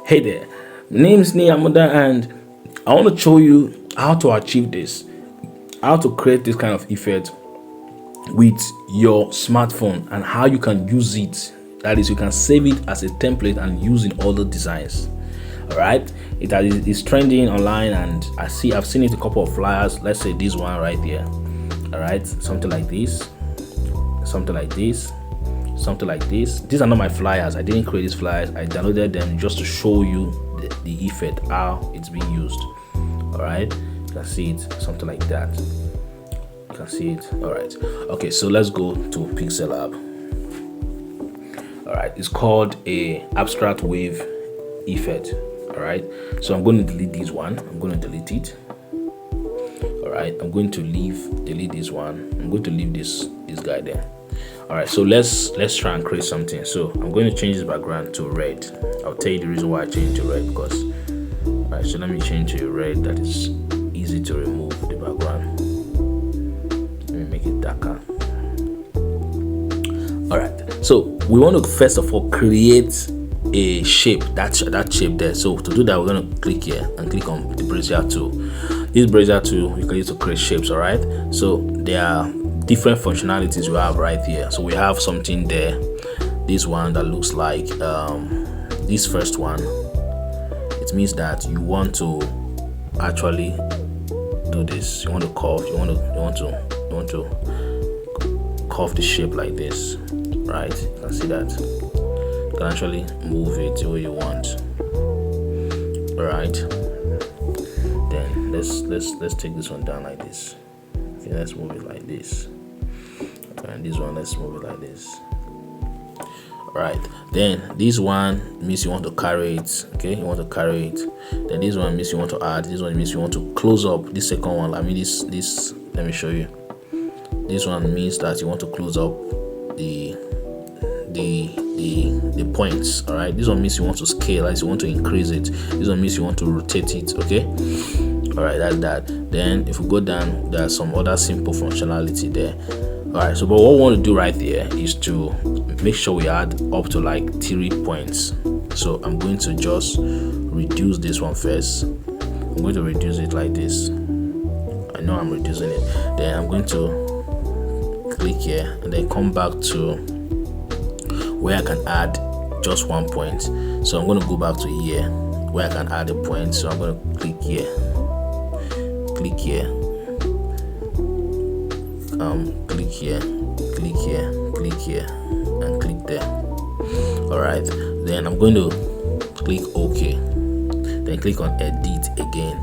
Hey there, my name is Niyamuda and I want to show you how to achieve this, how to create this kind of effect with your smartphone and how you can use it. That is, you can save it as a template and use in other designs. All right, it's trending online and I've seen it a couple of flyers. Let's say this one right here. All right, something like this, something like this, something like this. These are not my flyers. I didn't create these flyers. I downloaded them just to show you the effect, how it's being used. All right, you can see it, something like that. You can see it. All right, okay, so let's go to Pixel Lab. All right, it's called a abstract wave effect. All right, so I'm going to delete this one. I'm going to delete it. All right, I'm going to delete this one. I'm going to leave this guy there. All right, so let's try and create something. So I'm going to change this background to red. I'll tell you the reason why I changed to red, because all right, so let me change to red that is easy to remove the background. Let me make it darker. All right, so we want to first of all create a shape, that shape there. So to do that, we're going to click here and click on the brazier tool. This brazier tool you can use to create shapes. All right, so there are different functionalities we have right here. So we have something there, this one that looks like this first one. It means that you want to actually do this. You want to curve. You want to curve the shape like this, right? You can see that. You can actually move it the way you want. All right. Then let's take this one down like this. Okay, let's move it like this. And this one, let's move it like this. All right, then this one means you want to carry it. Okay, you want to carry it. Then this one means you want to add. This one means you want to close up. This second one, I mean this let me show you. This one means that you want to close up the points. All right, this one means you want to scale, like you want to increase it. This one means you want to rotate it. Okay, all right, that's that. Then if we go down, there's some other simple functionality there. All right, so but what we want to do right there is to make sure we add up to like 3 points. So I'm going to just reduce this one first. I'm going to reduce it like this. I know I'm reducing it. Then I'm going to click here and then come back to where I can add just 1 point. So I'm going to go back to here where I can add a point. So I'm going to click here, click here, click here, click here, click here, and click there. All right, then I'm going to click OK, then click on edit again.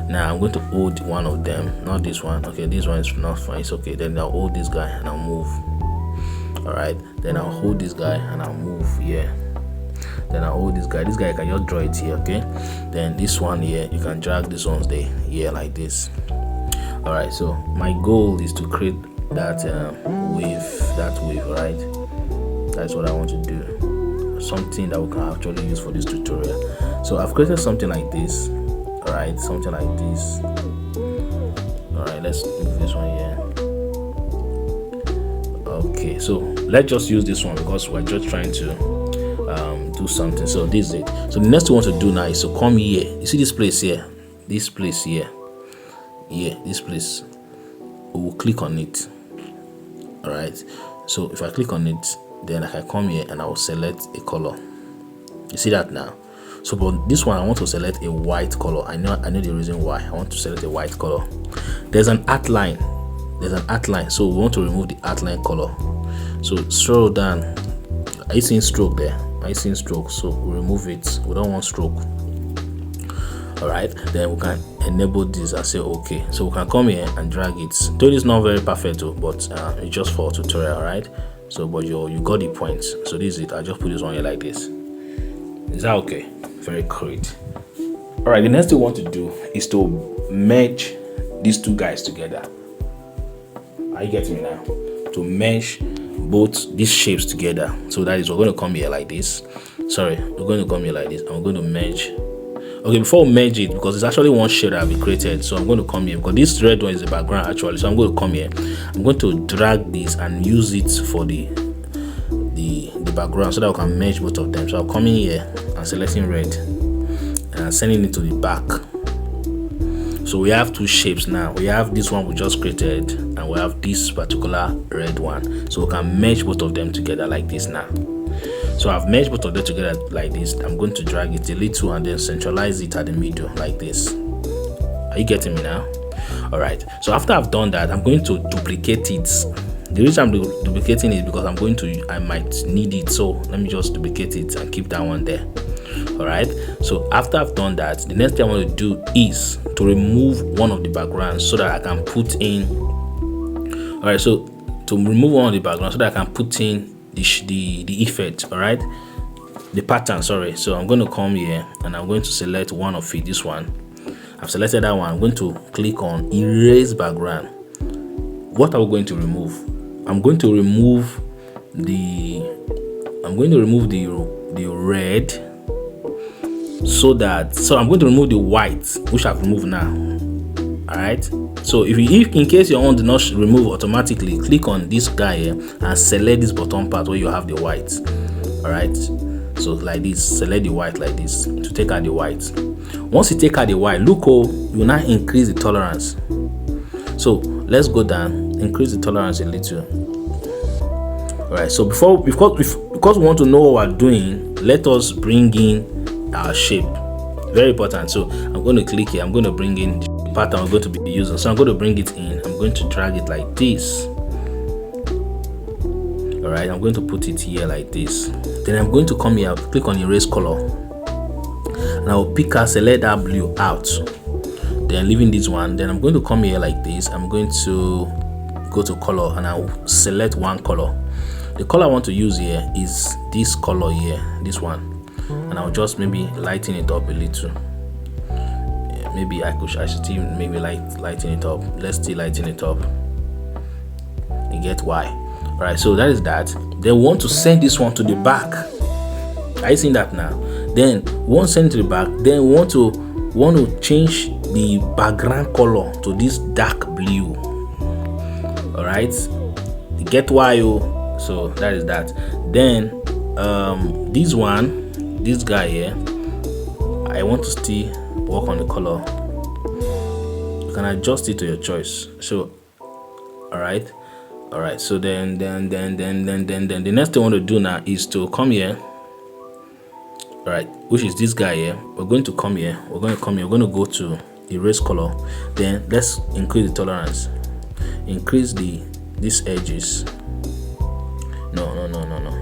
Now I'm going to hold one of them, not this one. Okay, this one is not fine, it's okay. Then I'll hold this guy and I'll move. All right, then I'll hold this guy and I'll move here. Then I'll hold this guy I can just draw it here. Okay, then this one here, you can drag this one there here like this. All right, so my goal is to create that wave, right? That's what I want to do, something that we can actually use for this tutorial. So I've created something like this. All right, something like this. All right, let's move this one here. Okay, so let's just use this one because we're just trying to do something. So this is it. So the next thing we want to do now is to come here. You see this place here, this place here, this place. We will click on it. All right, so if I click on it, then I can come here and I will select a color. You see that now? So but this one I want to select a white color. I know the reason why I want to select a white color. There's an outline. So we want to remove the outline color. So scroll down. Are you seeing stroke there? Are you seeing stroke? So we remove it. We don't want stroke. All right, then we can enable this and say okay. So we can come here and drag it. Though it's not very perfect though, but it's just for a tutorial. All right, so but you got the points. So this is it. I just put this one here like this. Is that okay? Very great. All right, the next thing we want to do is to merge these two guys together. Are you getting me now? To mesh both these shapes together. So that is, we're going to come here like this. Sorry, we're going to come here like this and we're going to merge. Okay, before we merge it, because it's actually one shape that we created, so I'm going to come here because this red one is the background actually. So I'm going to come here. I'm going to drag this and use it for the background so that we can merge both of them. So I'll come in here I'm selecting red and sending it to the back. So we have two shapes now. We have this one we just created, and we have this particular red one. So we can merge both of them together like this now. So I've merged both of them together like this. I'm going to drag it a little and then centralize it at the middle like this. Are you getting me now? All right. So after I've done that, I'm going to duplicate it. The reason I'm duplicating it because I might need it. So let me just duplicate it and keep that one there. All right. So after I've done that, the next thing I want to do is to remove one of the backgrounds so that I can put in. All right. So to remove one of the backgrounds so that I can put in the effect. All right. The pattern. Sorry. So I'm going to come here and I'm going to select one of it. This one. I've selected that one. I'm going to click on erase background. What are we going to remove? I'm going to remove the red, so I'm going to remove the white, which I've removed now. All right. So if in case your own did not remove automatically, click on this guy here and select this bottom part where you have the white. All right. So like this, select the white like this to take out the white. Once you take out the white, look, you now increase the tolerance. So let's go down, increase the tolerance a little. All right. So because we want to know what we're doing, let us bring in our shape. Very important. So I'm going to click here. I'm going to bring in the pattern we're going to be using. So I'm going to bring it in. I'm going to drag it like this. All right. I'm going to put it here like this. Then I'm going to come here, click on erase color, and I'll select that blue out. Then leaving this one. Then I'm going to come here like this. I'm going to go to color and I'll select one color. The color I want to use here is this color here, this one, and I'll just maybe lighten it up a little. Yeah, maybe I should still maybe lighten it up. Let's still lighten it up. You get why? All right. So that is that. Then we want to send this one to the back. Are you seeing that now? Then we want to send it to the back. Then we want to change the background color to this dark blue. All right. You get why? So that is that. Then this guy here, I want to still work on the color. You can adjust it to your choice. So all right. So then the next thing I want to do now is to come here. All right, which is this guy here. We're going to come here. We're going to go to erase color. Then let's increase the tolerance. Increase these edges. No,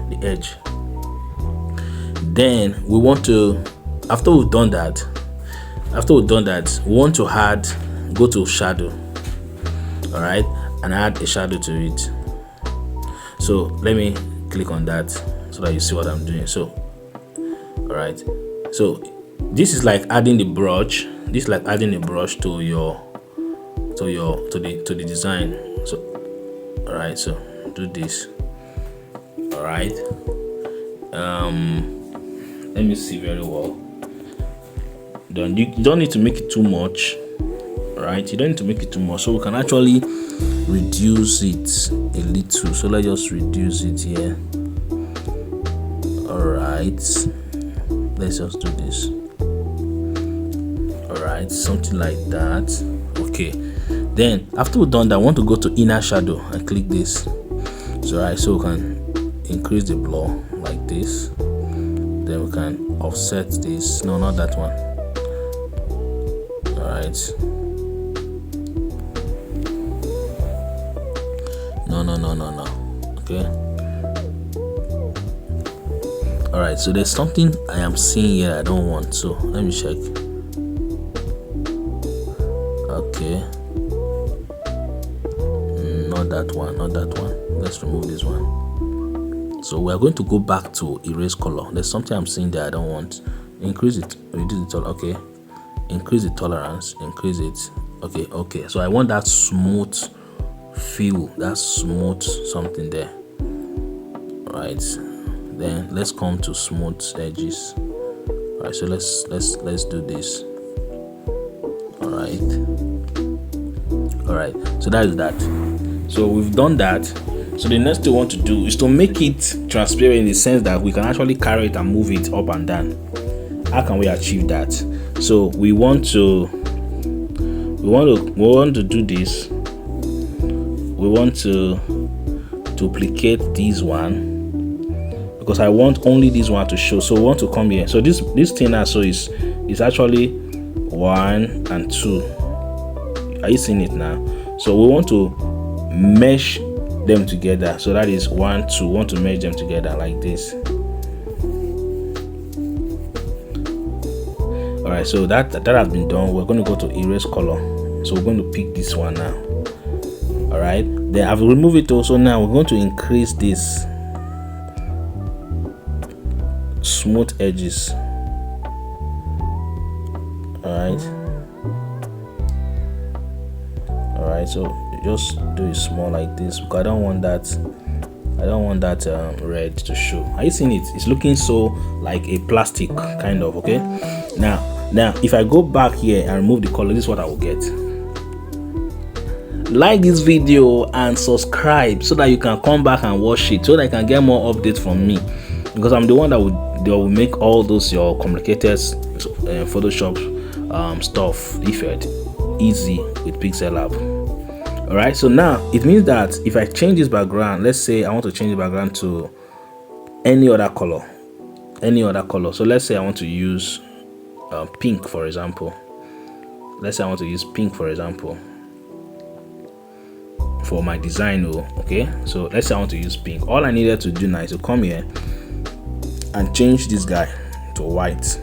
the edge. Then we want to, after we've done that, we want to go to shadow. All right, and add a shadow to it. So let me click on that so that you see what I'm doing. So all right, so this is like adding the brush. This is like adding a brush to the design. So all right, so do this. All right, let me see very well. You don't need to make it too much. All right, you don't need to make it too much, so we can actually reduce it a little. So let's just reduce it here. All right, let's just do this. All right, something like that. Okay, then after we've done that, I want to go to inner shadow and click this. So all right, so we can increase the blur like this. Then we can offset this. No, not that one. All right. No. Okay. All right. So there's something I am seeing here I don't want. So let me check. Okay. Not that one. Let's remove this one. So we're going to go back to erase color. There's something I'm seeing that I don't want. Increase it. Reduce it. Okay. Increase the tolerance. Increase it. Okay. So I want that smooth feel, that smooth something there. All right. Then let's come to smooth edges. All right. So let's do this. All right. So that is that. So we've done that. So the next thing we want to do is to make it transparent in the sense that we can actually carry it and move it up and down. How can we achieve that? So we want to do this. We want to duplicate this one, because I want only this one to show. So we want to come here. So this thing now, so is actually 1 and 2. Are you seeing it now? So we want to mesh them together. So that is 1, 2. We want to merge them together like this. All right, so that has been done. We're going to go to erase color. So we're going to pick this one now. All right, then I've removed it also. Now we're going to increase this smooth edges. All right, so just do it small like this, because I don't want that red to show. Are you seeing it? It's looking so like a plastic kind of. Okay, now if I go back here and remove the color, this is what I will get. Like this video and subscribe so that you can come back and watch it, so that you can get more updates from me, because I'm the one that will make all those your complicated Photoshop stuff effect easy with Pixel Lab. All right, so now it means that if I change this background, let's say I want to change the background to any other color. So let's say I want to use pink, for example. For my design. Okay, so let's say I want to use pink. All I needed to do now is to come here and change this guy to white,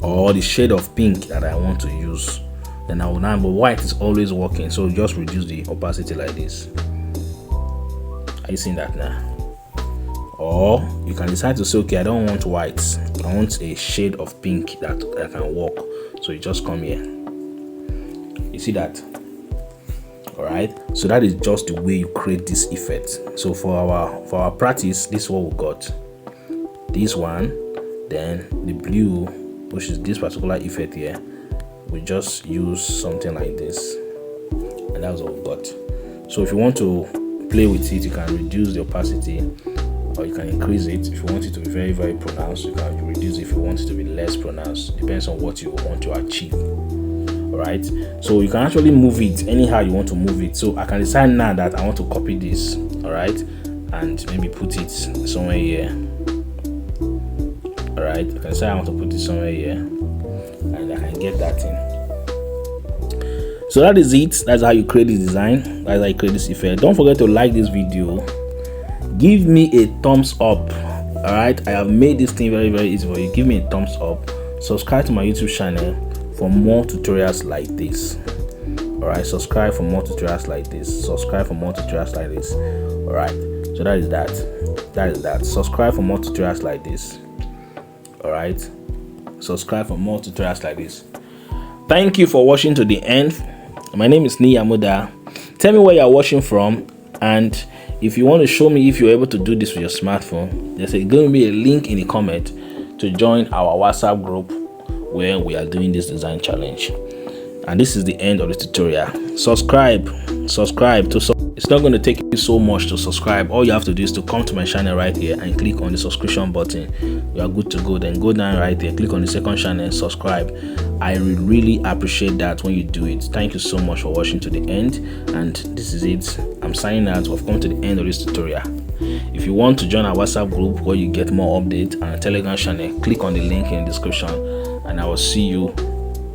or the shade of pink that I want to use. Then I will now, but white is always working, so just reduce the opacity like this. Are you seeing that now? Or you can decide to say, okay, I don't want white, I want a shade of pink that can work. So you just come here. You see that? All right, so that is just the way you create this effect. So for our practice, this is what we got. This one, then the blue, which is this particular effect here, we just use something like this, and that's what we got. So if you want to play with it, you can reduce the opacity, or you can increase it. If you want it to be very, very pronounced, you can reduce it. If you want it to be less pronounced, depends on what you want to achieve. All right, so you can actually move it anyhow you want to move it. So I can decide now that I want to copy this, all right, and maybe put it somewhere here. All right, I can say I want to put it somewhere here, and I can get that in. So that is it. That's how you create this design. That's how you create this effect. Don't forget to like this video. Give me a thumbs up. All right, I have made this thing very, very easy for you. Give me a thumbs up. Subscribe to my YouTube channel for more tutorials like this. All right, subscribe for more tutorials like this. All right, so that is that. Subscribe for more tutorials like this. All right, subscribe for more tutorials like this. Thank you for watching to the end. My name is Niyamuda. Tell me where you're watching from, and if you want to show me if you're able to do this with your smartphone, there's going to be a link in the comment to join our WhatsApp group where we are doing this design challenge. And this is the end of the tutorial. Subscribe to it's not going to take you so much to subscribe. All you have to do is to come to my channel right here and click on the subscription button. You are good to go. Then go down right there, click on the second channel and subscribe. I really appreciate that when you do it. Thank you so much for watching to the end, and this is it. I'm signing out. We've come to the end of this tutorial. If you want to join our WhatsApp group where you get more updates, and a Telegram channel, click on the link in the description, and I will see you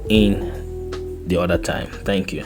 in the other time. Thank you.